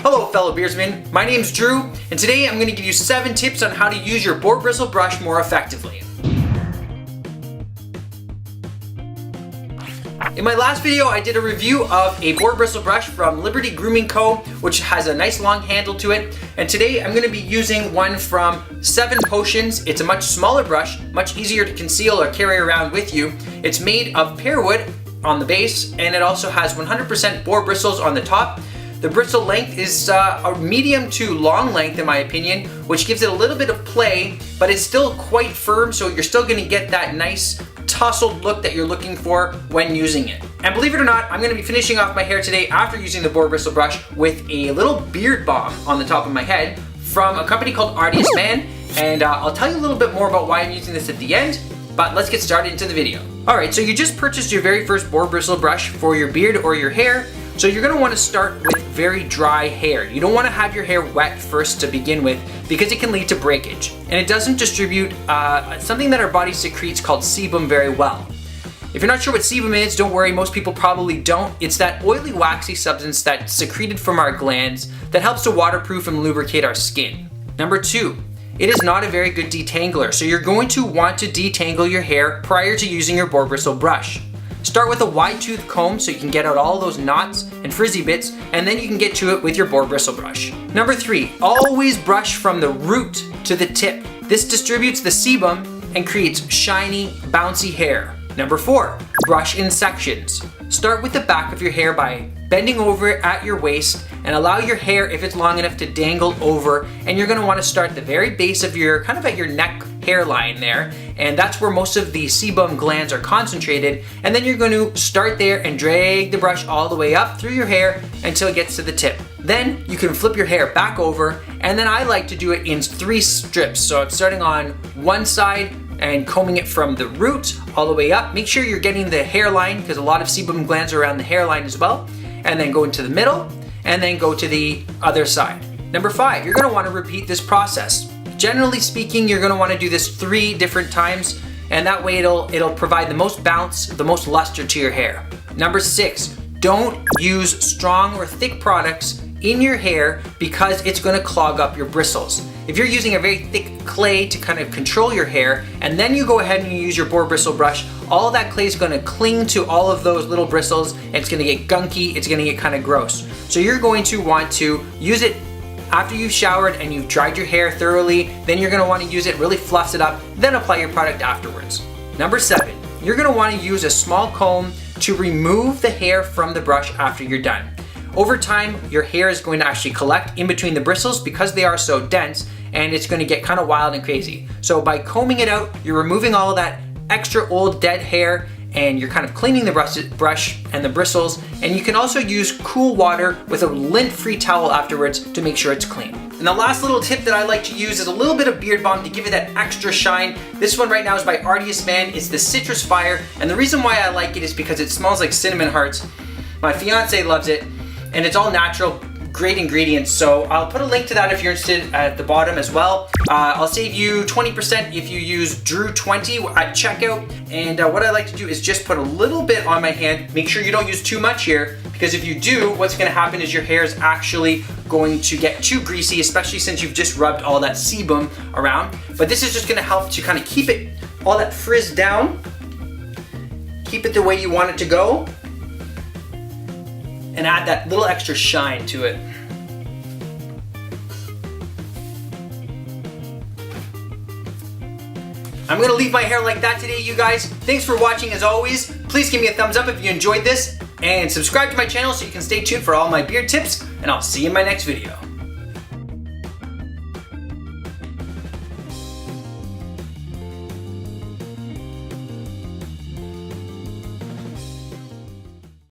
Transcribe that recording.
Hello fellow beardsmen, my name's Drew, and today I'm going to give you 7 tips on how to use your boar bristle brush more effectively. In my last video, I did a review of a boar bristle brush from Liberty Grooming Co., which has a nice long handle to it. And today I'm going to be using one from 7 Potions. It's a much smaller brush, much easier to conceal or carry around with you. It's made of pear wood on the base, and it also has 100% boar bristles on the top. The bristle length is a medium to long length in my opinion, which gives it a little bit of play, but it's still quite firm, so you're still going to get that nice tousled look that you're looking for when using it. And believe it or not, I'm going to be finishing off my hair today after using the boar bristle brush with a little beard balm on the top of my head from a company called Artist Man, and I'll tell you a little bit more about why I'm using this at the end, but let's get started into the video. Alright, so you just purchased your very first boar bristle brush for your beard or your hair, so you're going to want to start with very dry hair. You don't want to have your hair wet first to begin with because it can lead to breakage. And it doesn't distribute something that our body secretes called sebum very well. If you're not sure what sebum is, don't worry, most people probably don't. It's that oily, waxy substance that's secreted from our glands that helps to waterproof and lubricate our skin. Number 2, it is not a very good detangler, so you're going to want to detangle your hair prior to using your boar bristle brush. Start with a wide tooth comb so you can get out all those knots and frizzy bits, and then you can get to it with your boar bristle brush. Number 3, always brush from the root to the tip. This distributes the sebum and creates shiny, bouncy hair. Number 4, brush in sections. Start with the back of your hair by bending over it at your waist and allow your hair, if it's long enough, to dangle over, and you're going to want to start at the very base of your, kind of at your neck hairline there, and that's where most of the sebum glands are concentrated, and then you're going to start there and drag the brush all the way up through your hair until it gets to the tip. Then you can flip your hair back over, and then I like to do it in 3 strips, so I'm starting on one side and combing it from the root all the way up. Make sure you're getting the hairline because a lot of sebum glands are around the hairline as well, and then go into the middle and then go to the other side. Number 5, you're going to want to repeat this process. Generally speaking, you're going to want to do this 3 different times, and that way it'll provide the most bounce, the most luster to your hair. Number 6, don't use strong or thick products in your hair because it's going to clog up your bristles. If you're using a very thick clay to kind of control your hair, and then you go ahead and you use your boar bristle brush, all that clay is going to cling to all of those little bristles, and it's going to get gunky, it's going to get kind of gross. So you're going to want to use it after you've showered and you've dried your hair thoroughly. Then you're going to want to use it, really fluff it up, then apply your product afterwards. Number 7, you're going to want to use a small comb to remove the hair from the brush after you're done. Over time, your hair is going to actually collect in between the bristles because they are so dense, and it's going to get kind of wild and crazy. So by combing it out, you're removing all of that extra old dead hair, and you're kind of cleaning the brush and the bristles, and you can also use cool water with a lint-free towel afterwards to make sure it's clean. And the last little tip that I like to use is a little bit of beard balm to give it that extra shine. This one right now is by Artist Man. It's the Citrus Fire, and the reason why I like it is because it smells like cinnamon hearts. My fiance loves it, and it's all natural, great ingredients, so I'll put a link to that if you're interested at the bottom as well. I'll save you 20% if you use Drew20 at checkout, and what I like to do is just put a little bit on my hand. Make sure you don't use too much here, because if you do, what's going to happen is your hair is actually going to get too greasy, especially since you've just rubbed all that sebum around. But this is just going to help to kind of keep it, all that frizz down, keep it the way you want it to go, and add that little extra shine to it. I'm gonna leave my hair like that today, you guys. Thanks for watching as always. Please give me a thumbs up if you enjoyed this, and subscribe to my channel so you can stay tuned for all my beard tips, and I'll see you in my next video.